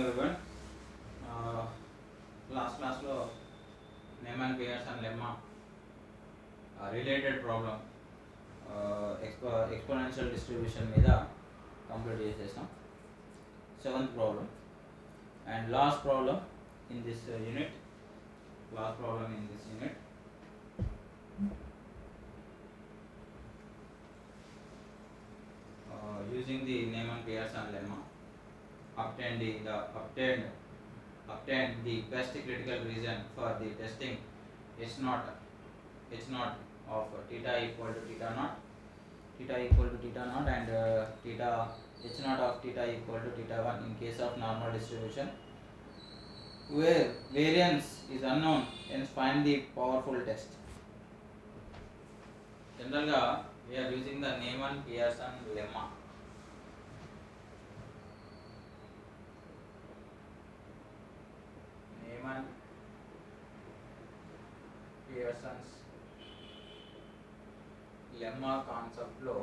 everyone. Last class lo Neyman Pearson lemma related problem exponential distribution మీద complete చేసేసాం. Seventh problem and last problem in this unit. Using the Neyman Pearson lemma, obtain the best critical region for the testing h0 of theta equal to theta naught and theta h0 of theta equal to theta 1 in case of normal distribution where variance is unknown, hence find the powerful test. Generally we are using the Neyman Pearson lemma. Neyman Pearson's lemma concept లో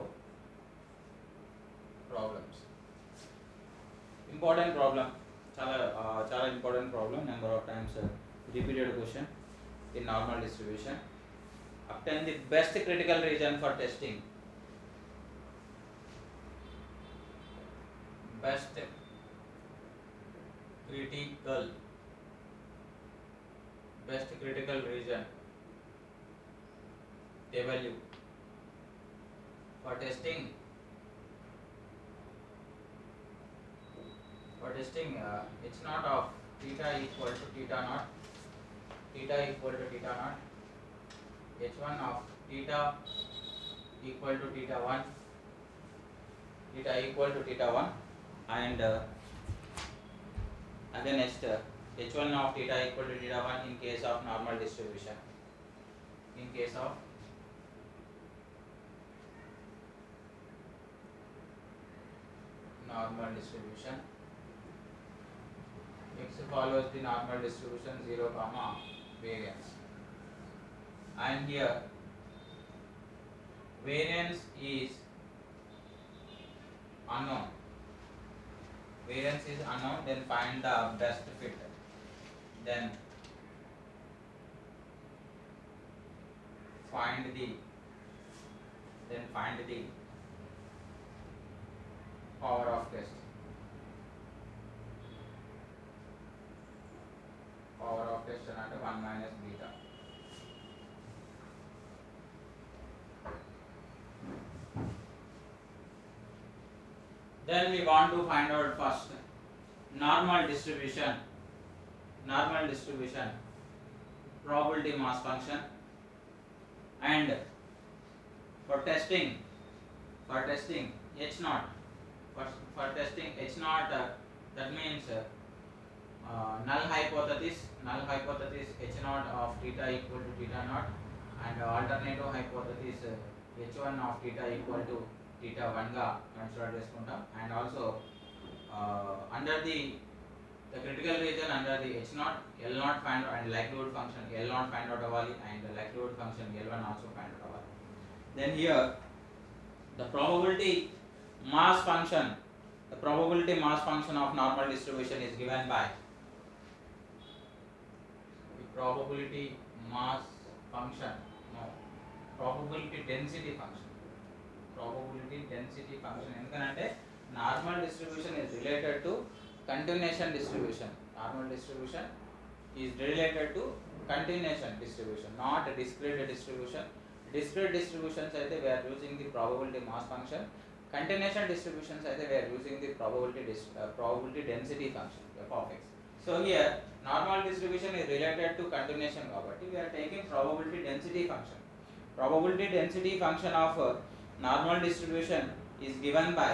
problems. Important problem, చాలా important problem, number of times repeated question in normal distribution. Obtain the best critical region for testing. Best critical region value for testing h0 of theta equal to theta naught h1 of theta equal to theta 1 and again next h1 of theta equal to theta 1 in case of normal distribution. X follows the normal distribution 0 comma variance, and here variance is unknown, then find the best fit, then find the power of test. అంటే 1 minus beta. Then we want to find out first normal distribution probability mass function, and for testing h0 that means null hypothesis h0 of theta equal to theta naught, and alternative hypothesis h1 of theta equal to theta 1 గా consider చేసుకుంటాం. and also under the critical region under the h0 l0 find out and likelihood function l0 find out అవ్వాలి, and the likelihood function l1 also find out అవ్వాలి. then here the probability mass function of normal distribution is given by probability density function. ఎందుకంటే normal distribution is related to continuation distribution. Not discrete distribution. Discrete distributions అయితే we are using the probability mass function. Continuation distributions అయితే we are using the probability density function f of x. So here normal distribution is related to continuation కాబట్టి we are taking probability density function. Probability density function of normal distribution is given by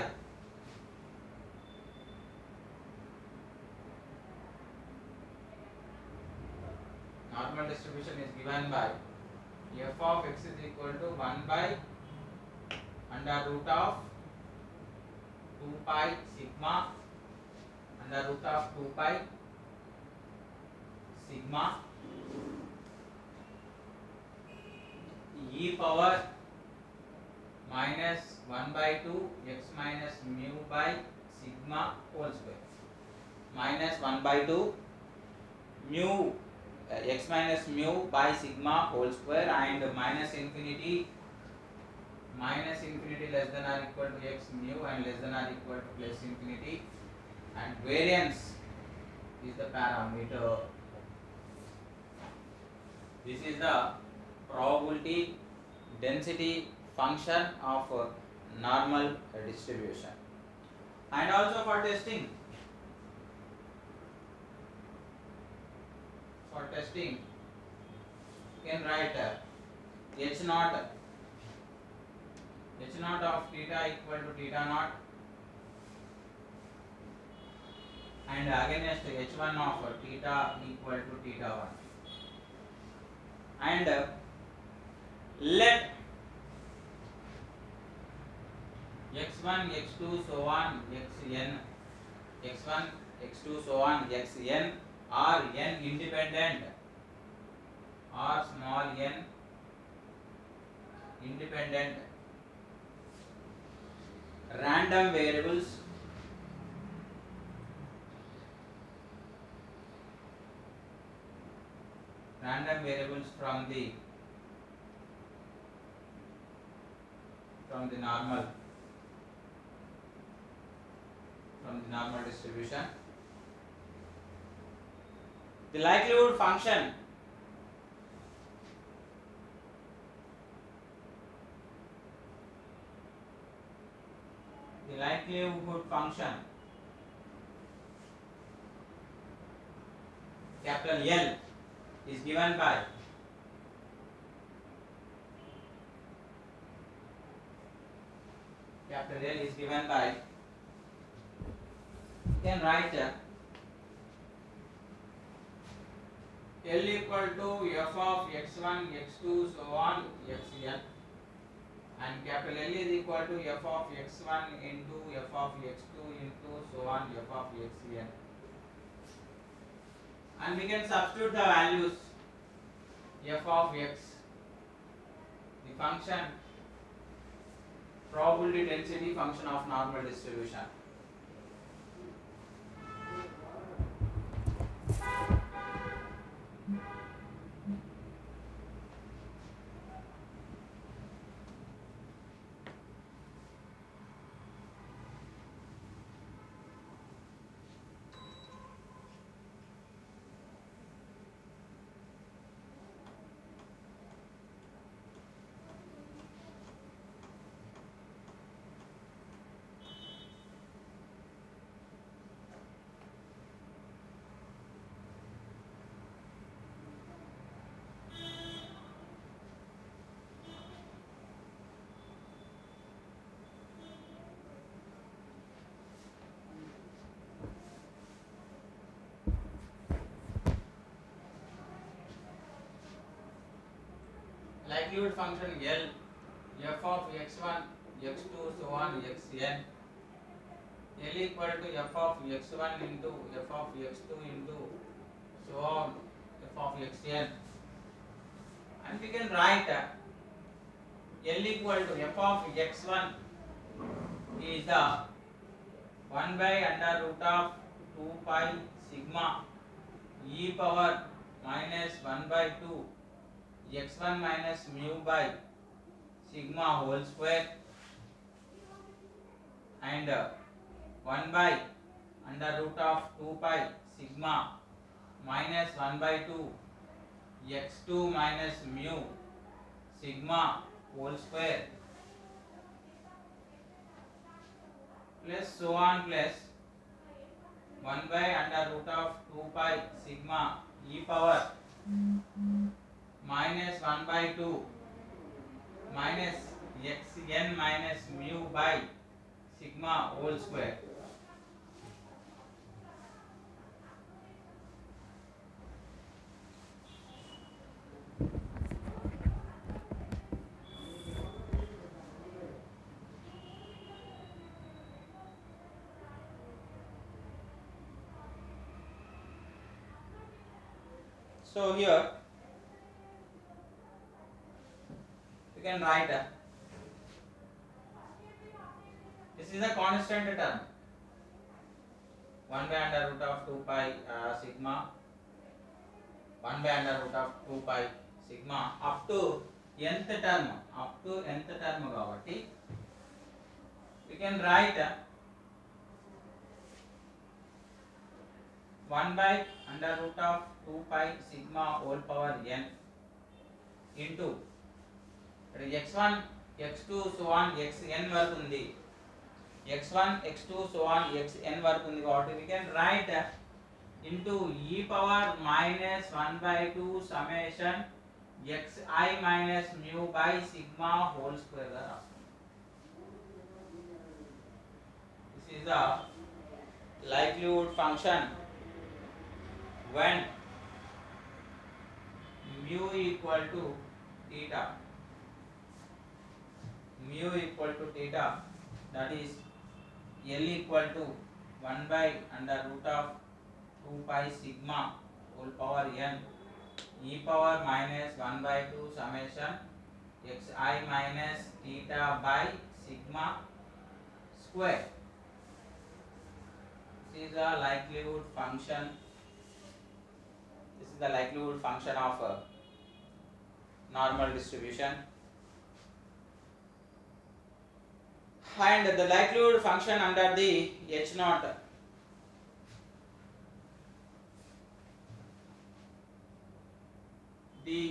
f of x is equal to 1 by under root of 2 pi sigma e power minus 1 by 2 x minus mu by sigma whole square. minus 1 by 2 mu x minus mu by sigma whole square, and minus infinity less than or equal to x mu and less than or equal to plus infinity, and variance is the parameter. This is the probability density function of normal distribution. And also for testing you can write h naught of theta equal to theta naught, and against h1 of theta equal to theta 1, and let x1 x2 so on xn, x1 x2 so on xn are n independent or small n independent random variables from the normal distribution. The likelihood function capital L is given by you can write L equal to f of x1 x2 so on xn, and capital L is equal to f of x1 into f of x2 into so on f of xn, and we can substitute the values f of x, the function probability density function of normal distribution. Likelihood function L, f of x1 x2 so on xn, L equal to f of x1 into f of x2 into so on f of xn, and we can write L equal to f of x1 is the 1 by under root of 2 pi sigma e power minus 1 by 2 x1 minus mu by sigma whole square, and 1 by under root of 2 pi sigma minus 1 by 2 x2 minus mu sigma whole square plus so on plus 1 by under root of 2 pi sigma e power minus 1 by 2 minus xn minus mu by sigma whole square. So here you can write this is a constant term. 1 by under root of 2 pi sigma 1 by under root of 2 pi sigma up to nth term కాబట్టి we can write 1 by under root of 2 pi sigma whole power n into x1 x2 so on xn వరకు ఉంది x1 x2 so on xn వరకు ఉంది కాబట్టి we can write into e power minus 1 by 2 summation xi minus mu by sigma whole square గా రాస్తాం. This is the likelihood function when mu equal to theta. Mu equal to theta, that is L equal to 1 by under root of 2 pi sigma whole power n e power minus 1 by 2 summation xi minus theta by sigma square. This is the likelihood function. This is the likelihood function of normal distribution. And the likelihood function under the H naught the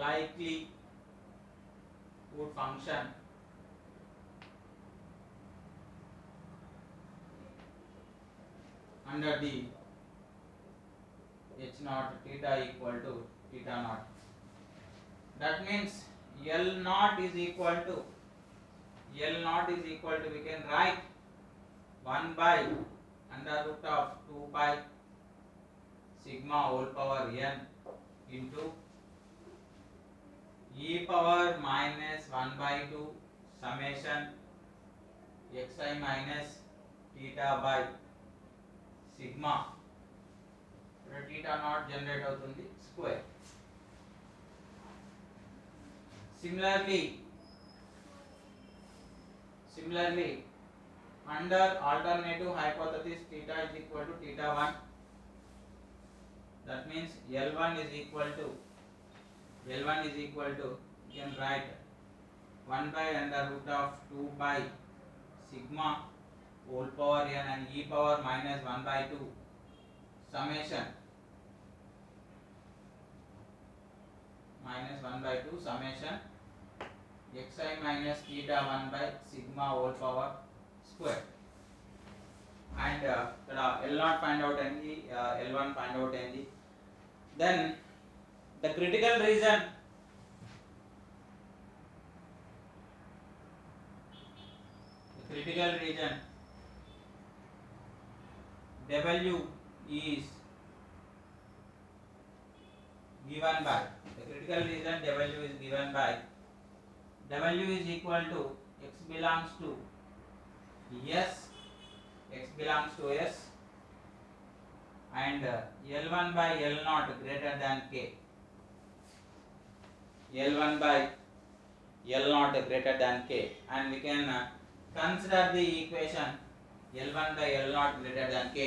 likelihood function under the H naught theta equal to theta naught. That means L naught is equal to we can write 1 by under root of 2 pi sigma whole power n into e power minus 1 by 2 summation xi minus theta by sigma theta naught generate అవుతుంది square. Similarly under alternative hypothesis theta is equal to theta 1, that means L1 is equal to you can write 1 by under root of 2 pi sigma whole power n and e power minus 1 by 2 summation minus 1 by 2 summation xi minus theta 1 by sigma whole power square. And L0 find out అయింది, L1 find out అయింది. Then the critical region W is given by W is equal to x belongs to S and L1 by L0 greater than K. L1 by L0 greater than K, and we can consider the equation L1 by L0 greater than K.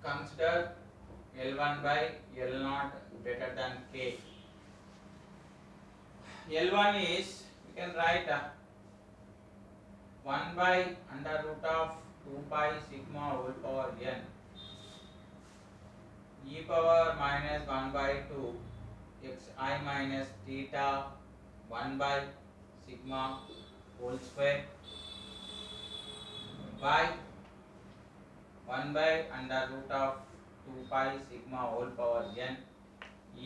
Consider L1 by L0 greater than K. L1 is, we can write 1 by under root of 2 pi sigma whole power n e power minus 1 by 2 xi minus theta 1 by sigma whole square by 1 by under root of 2 pi sigma whole power n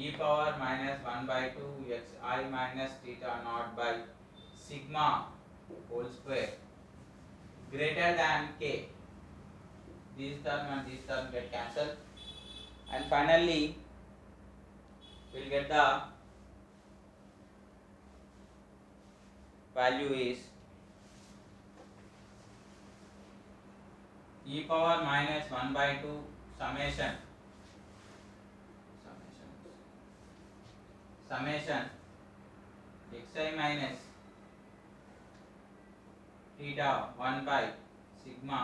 e power minus 1 by 2 xi minus theta naught by sigma whole square greater than k. This term and this term get cancelled, and finally we'll get the value is e power minus 1 by 2 summation xi minus theta 1 by sigma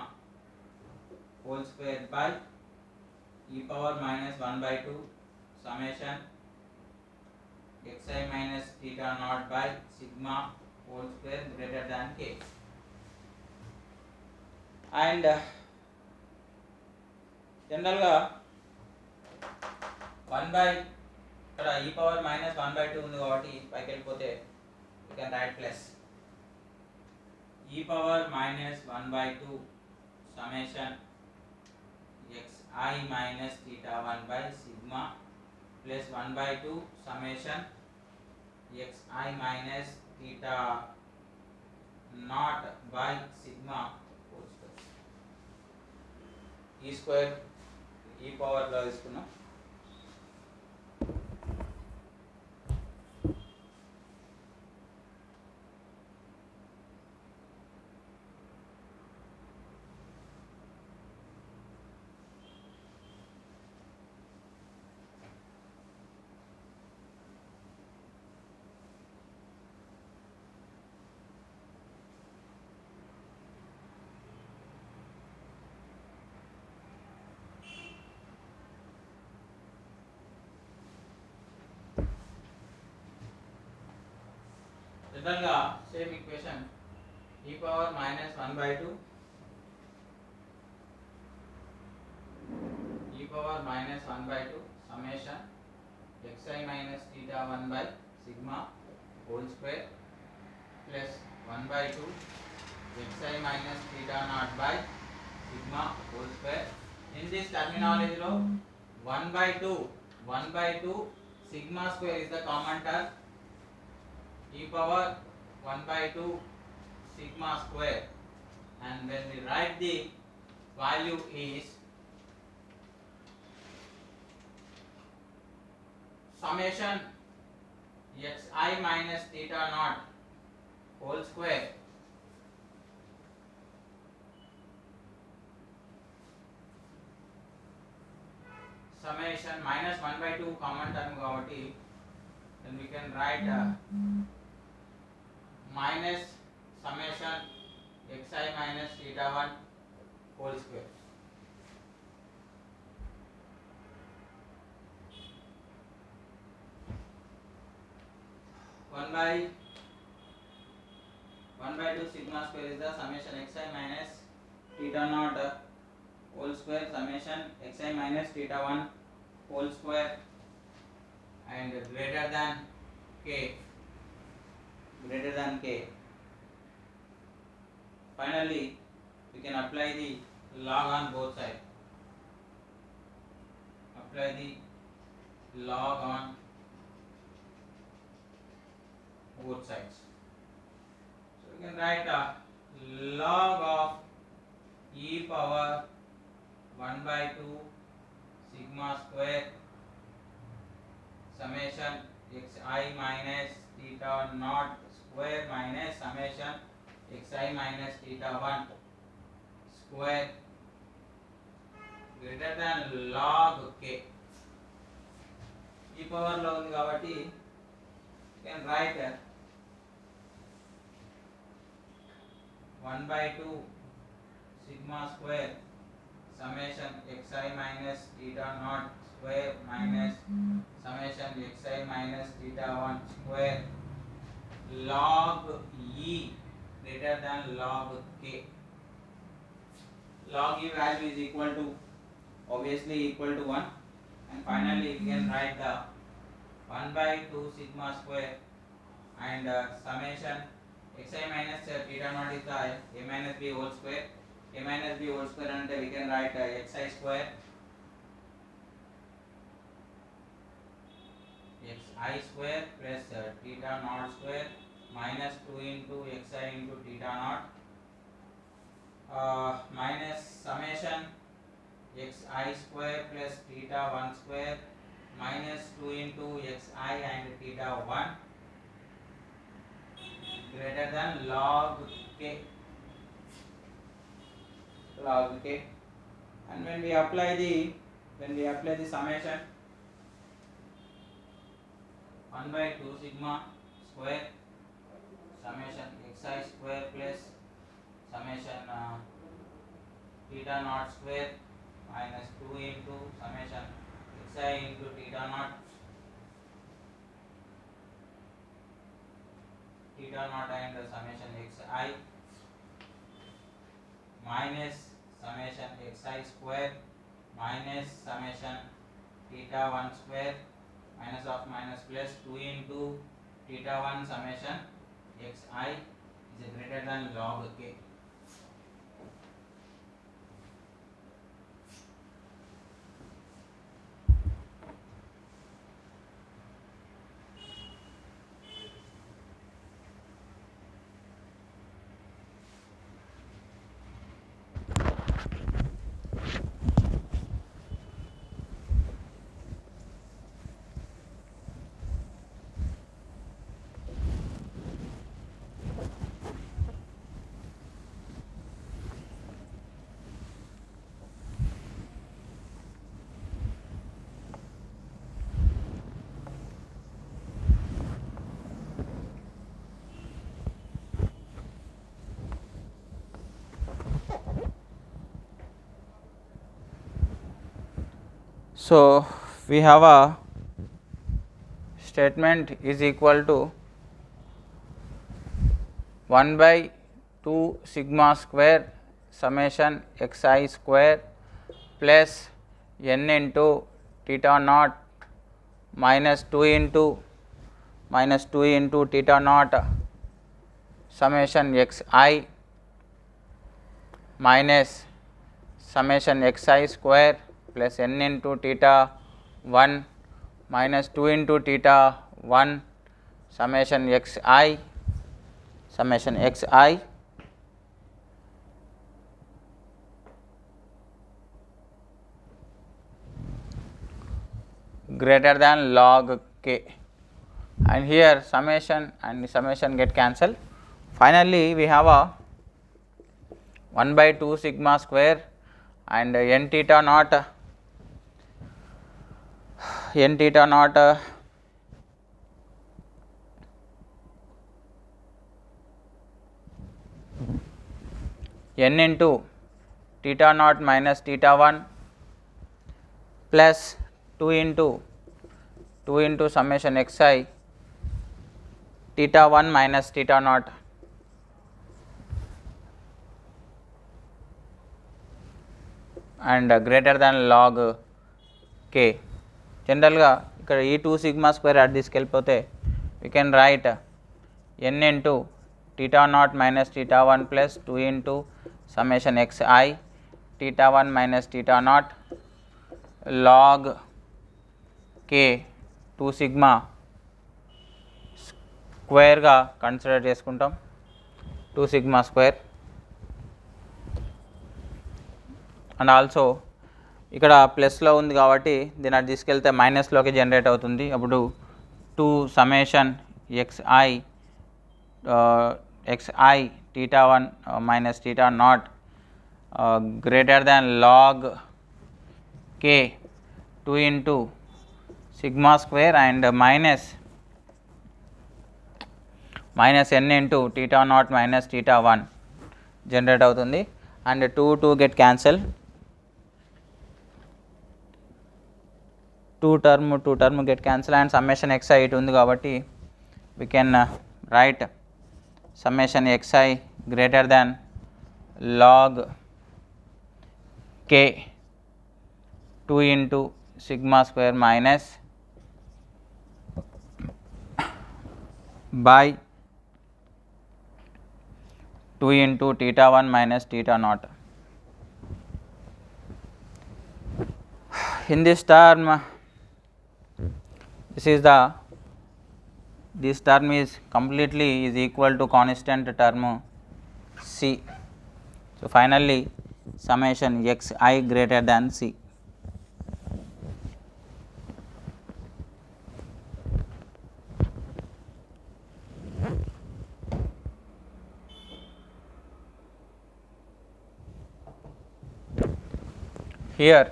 whole square by e power minus 1 by 2 summation xi minus theta naught by sigma whole square greater than k. And general గా 1 by ఇక్కడ e power minus 1 by 2 ఉంది కాబట్టి పైకి వెళ్ళిపోతే you can write plus e power minus 1 by 2 summation xi minus theta 1 by sigma plus 1 by 2 summation xi minus theta naught by sigma whole square. E square e power లో తీసుకున్నాం. జనరల్గా same equation e power minus 1 by 2 e power minus 1 by 2 summation xi minus theta 1 by sigma whole square plus 1 by 2 xi minus theta naught by sigma whole square. In this terminology lo 1 by 2 sigma square is the common term. E power 1 by 2 sigma square, and when we write the value is summation xi minus theta naught whole square summation minus 1 by 2 common term కాబట్టి then we can write minus summation xi minus theta 1 whole square. One by 2 sigma square is the summation xi minus theta naught whole square summation xi minus theta 1 whole square and greater than k. Finally we can apply the log on both sides. Apply the log on both sides. So we can write log of e power 1 by 2 sigma square summation xi minus theta naught square minus summation xi minus theta 1 square greater than log k. e power లో ఉంది కాబట్టి you can write 1 by 2 sigma square summation xi minus theta naught square minus summation xi minus theta 1 square log e greater than log k. Log e value is equal to obviously equal to 1, and finally we can write the 1 by 2 sigma square and summation xi minus theta naught is the a minus b whole square a minus b whole square అంటే we can write xi square plus theta naught square minus 2 into xi into theta naught minus summation xi square plus theta 1 square minus 2 into xi and theta 1 greater than log k, and when we apply the summation 1 by 2 sigma square summation xi square plus summation theta naught square minus 2 into summation xi into theta naught and summation xi minus summation xi square minus summation theta 1 square minus of minus plus 2 into theta 1 summation xi is greater than log k. So we have a statement is equal to 1 by 2 sigma square summation xi square plus n into theta naught minus 2 into theta naught summation xi minus summation xi square plus n into theta 1 minus 2 into theta 1 summation xi greater than log k, and here summation and summation get cancelled. Finally, we have a 1 by 2 sigma square and n theta naught n into theta naught minus theta 1 plus 2 into summation xi theta 1 minus theta naught and greater than log k. General గా ఇక్కడ ఈ 2 sigma square add తీసుకెళ్ళిపోతే we can write n into theta naught minus theta 1 plus 2 into summation xi theta 1 minus theta naught log k 2 sigma square గా consider చేసుకుంటాం, 2 sigma square, and also ఇక్కడ ప్లస్లో ఉంది కాబట్టి దీని అటు తీసుకెళ్తే మైనస్లోకి జనరేట్ అవుతుంది. అప్పుడు 2 summation xi theta 1 minus theta naught greater than log k 2 into sigma square and minus n into theta naught minus theta 1 generate అవుతుంది, and 2 get cancel, 2 term get cancel and summation xi ఇటు ఉంది కాబట్టి we can write summation xi greater than log k 2 into sigma square minus by 2 into theta 1 minus theta naught. in this term, this term is completely is equal to constant term C. So, finally, summation x I greater than C. Here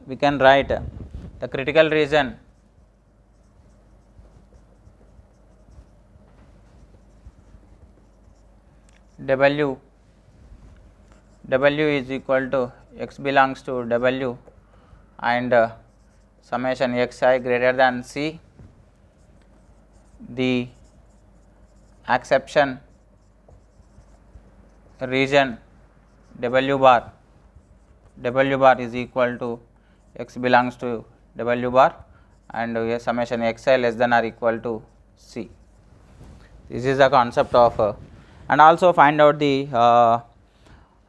we can write the critical region W is equal to x belongs to W and summation x I greater than C. The acception region W bar is equal to x belongs to W bar and summation x I less than or equal to C. This is the concept of and also find out the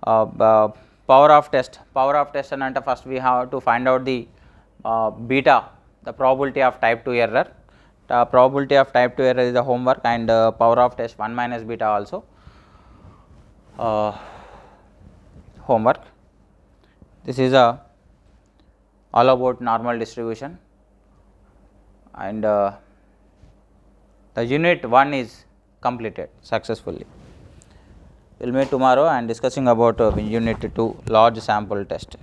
power of test. Power of test and first we have to find out the beta, the probability of type 2 error. The probability of type 2 error is the homework and power of test 1 minus beta also homework. This is all about normal distribution and the unit 1 is completed successfully. We will meet tomorrow and discussing about unit 2 large sample test.